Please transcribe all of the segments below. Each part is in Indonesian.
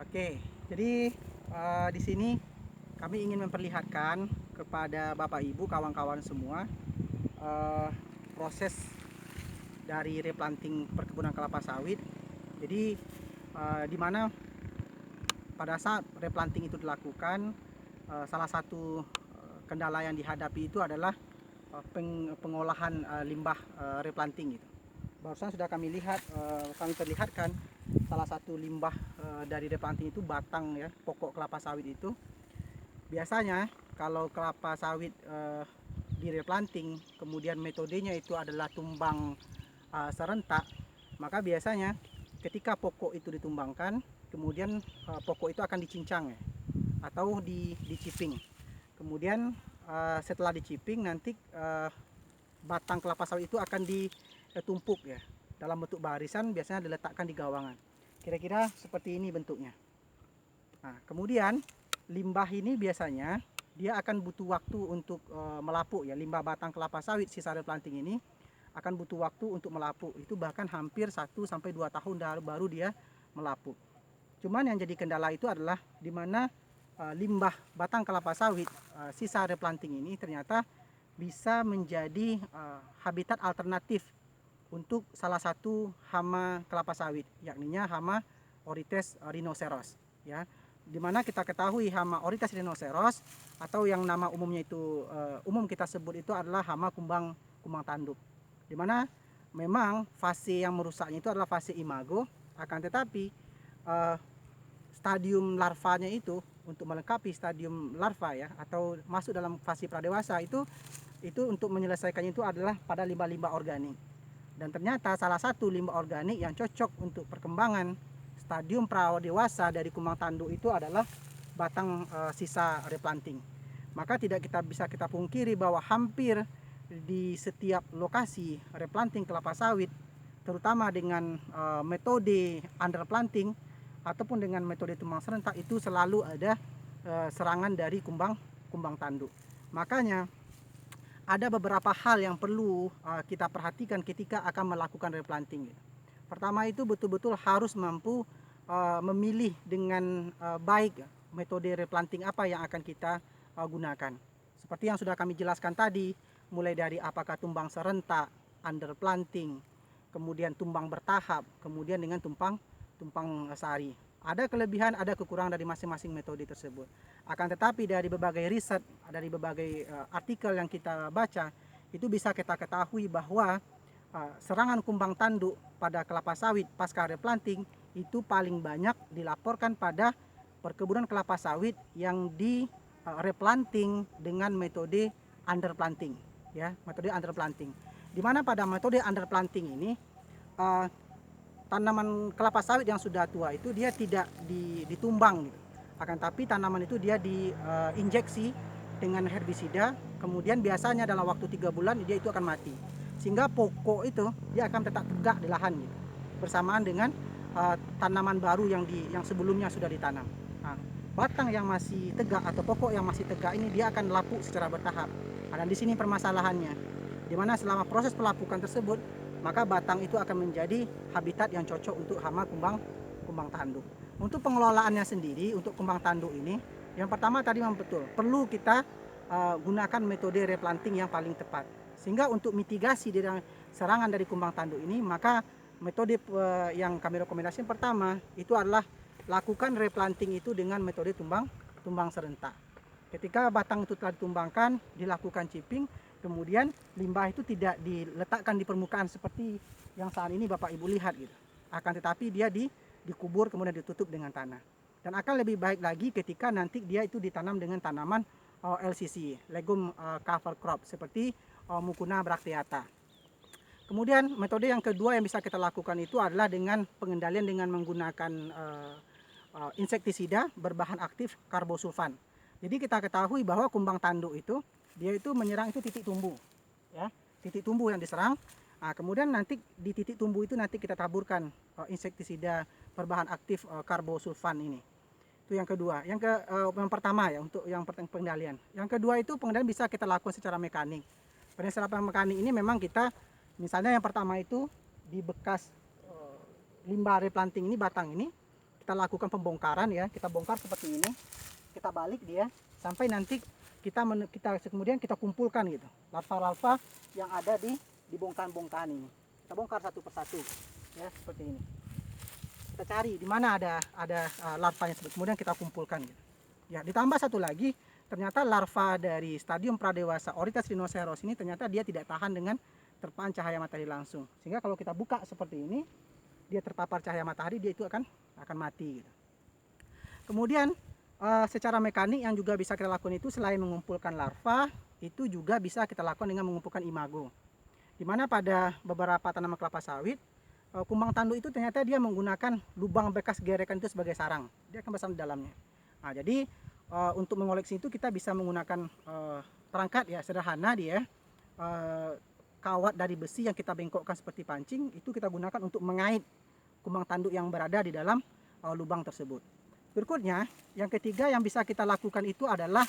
Oke, jadi di sini kami ingin memperlihatkan kepada Bapak Ibu, kawan-kawan semua, eh, proses dari replanting perkebunan kelapa sawit. Jadi di mana pada saat replanting itu dilakukan, salah satu kendala yang dihadapi itu adalah pengolahan limbah replanting itu. Barusan sudah kami lihat, kami perlihatkan salah satu limbah dari replanting itu batang ya, pokok kelapa sawit itu. Biasanya kalau kelapa sawit di replanting, kemudian metodenya itu adalah tumbang serentak, maka biasanya ketika pokok itu ditumbangkan, kemudian pokok itu akan dicincang ya, atau diciping. Kemudian setelah diciping nanti batang kelapa sawit itu akan ditumpuk ya dalam bentuk barisan, biasanya diletakkan di gawangan. Kira-kira seperti ini bentuknya. Nah, kemudian limbah ini biasanya dia akan butuh waktu untuk melapuk ya. Limbah batang kelapa sawit sisa replanting ini akan butuh waktu untuk melapuk. Itu bahkan hampir 1 sampai 2 tahun baru dia melapuk. Cuman yang jadi kendala itu adalah di mana limbah batang kelapa sawit sisa replanting ini ternyata bisa menjadi habitat alternatif untuk salah satu hama kelapa sawit, yakninya hama Orites rhinoceros ya. Dimana kita ketahui hama Orites rhinoceros atau yang nama umumnya itu umum kita sebut itu adalah hama kumbang tanduk. Dimana memang fase yang merusaknya itu adalah fase imago, akan tetapi stadium larvanya itu untuk melengkapi stadium larva ya, atau masuk dalam fase pradewasa itu untuk menyelesaikannya itu adalah pada limbah-limbah organik. Dan ternyata salah satu limbah organik yang cocok untuk perkembangan stadium pradewasa dari kumbang tanduk itu adalah batang sisa replanting. Maka tidak bisa kita pungkiri bahwa hampir di setiap lokasi replanting kelapa sawit, terutama dengan metode underplanting ataupun dengan metode tumbang serentak, itu selalu ada serangan dari kumbang tanduk. Makanya ada beberapa hal yang perlu kita perhatikan ketika akan melakukan replanting. Pertama itu betul-betul harus mampu memilih dengan baik metode replanting apa yang akan kita gunakan. Seperti yang sudah kami jelaskan tadi, mulai dari apakah tumbang serentak, underplanting, kemudian tumbang bertahap, kemudian dengan tumpang sari. Ada kelebihan, ada kekurangan dari masing-masing metode tersebut. Akan tetapi dari berbagai riset, dari berbagai artikel yang kita baca, itu bisa kita ketahui bahwa serangan kumbang tanduk pada kelapa sawit pasca replanting itu paling banyak dilaporkan pada perkebunan kelapa sawit yang di replanting dengan metode underplanting ya, metode underplanting. Di mana pada metode underplanting ini tanaman kelapa sawit yang sudah tua itu dia tidak ditumbang gitu. Akan tapi tanaman itu dia diinjeksi dengan herbisida, kemudian biasanya dalam waktu 3 bulan dia itu akan mati. Sehingga pokok itu dia akan tetap tegak di lahan gitu. Bersamaan dengan tanaman baru yang sebelumnya sudah ditanam. Nah, batang yang masih tegak atau pokok yang masih tegak ini dia akan lapuk secara bertahap. Nah, dan di sini permasalahannya. Di mana selama proses pelapukan tersebut, maka batang itu akan menjadi habitat yang cocok untuk hama kumbang tanduk. Untuk pengelolaannya sendiri untuk kumbang tanduk ini, yang pertama tadi memang betul perlu kita gunakan metode replanting yang paling tepat. Sehingga untuk mitigasi dari serangan dari kumbang tanduk ini, maka metode yang kami rekomendasikan pertama itu adalah lakukan replanting itu dengan metode tumbang serentak. Ketika batang itu telah ditumbangkan, dilakukan chipping, kemudian limbah itu tidak diletakkan di permukaan seperti yang saat ini Bapak Ibu lihat gitu. Akan tetapi dia dikubur kemudian ditutup dengan tanah. Dan akan lebih baik lagi ketika nanti dia itu ditanam dengan tanaman LCC, legume cover crop, seperti Mucuna bracteata. Kemudian metode yang kedua yang bisa kita lakukan itu adalah dengan pengendalian dengan menggunakan insektisida berbahan aktif karbosulfan. Jadi kita ketahui bahwa kumbang tanduk itu dia itu menyerang itu titik tumbuh ya, titik tumbuh yang diserang. Nah, kemudian nanti di titik tumbuh itu nanti kita taburkan insektisida berbahan aktif karbosulfan ini. Itu yang kedua. Yang pertama ya, untuk yang pengendalian. Yang kedua itu pengendalian bisa kita lakukan secara mekanik. Pada secara mekanik ini memang kita, misalnya yang pertama itu di bekas limbah replanting ini, batang ini kita lakukan pembongkaran ya, kita bongkar seperti ini, kita balik dia sampai nanti kemudian kita kumpulkan gitu larva-larva yang ada di bongkahan-bongkahan ini. Kita bongkar satu persatu ya, seperti ini. Kita cari di mana ada larvanya, kemudian kita kumpulkan gitu. Ya, ditambah satu lagi, ternyata larva dari stadium pradewasa Oryctes rhinoceros ini ternyata dia tidak tahan dengan terpaan cahaya matahari langsung. Sehingga kalau kita buka seperti ini, dia terpapar cahaya matahari, dia itu akan mati gitu. Kemudian secara mekanik yang juga bisa kita lakukan itu selain mengumpulkan larva, itu juga bisa kita lakukan dengan mengumpulkan imago. Dimana pada beberapa tanaman kelapa sawit, kumbang tanduk itu ternyata dia menggunakan lubang bekas gerekan itu sebagai sarang. Dia akan bersarang di dalamnya. Nah, jadi untuk mengoleksi itu kita bisa menggunakan perangkat ya sederhana dia, kawat dari besi yang kita bengkokkan seperti pancing, itu kita gunakan untuk mengait kumbang tanduk yang berada di dalam lubang tersebut. Berikutnya, yang ketiga yang bisa kita lakukan itu adalah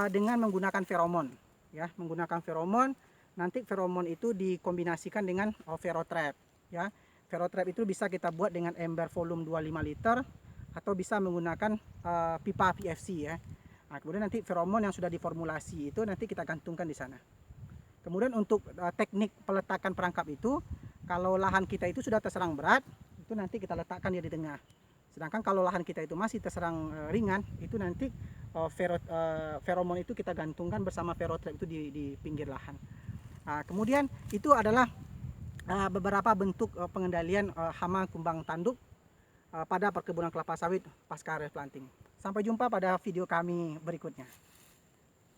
dengan menggunakan feromon. Ya, menggunakan feromon. Nanti feromon itu dikombinasikan dengan ferrotrap. Ya, ferrotrap itu bisa kita buat dengan ember volume 25 liter atau bisa menggunakan pipa PFC ya. Nah, kemudian nanti feromon yang sudah diformulasi itu nanti kita gantungkan di sana. Kemudian untuk teknik peletakan perangkap itu, kalau lahan kita itu sudah terserang berat, itu nanti kita letakkan dia di tengah. Sedangkan kalau lahan kita itu masih terserang ringan, itu nanti feromon itu kita gantungkan bersama ferrotrap itu di pinggir lahan. Nah, kemudian itu adalah beberapa bentuk pengendalian hama kumbang tanduk pada perkebunan kelapa sawit pasca replanting. Sampai jumpa pada video kami berikutnya.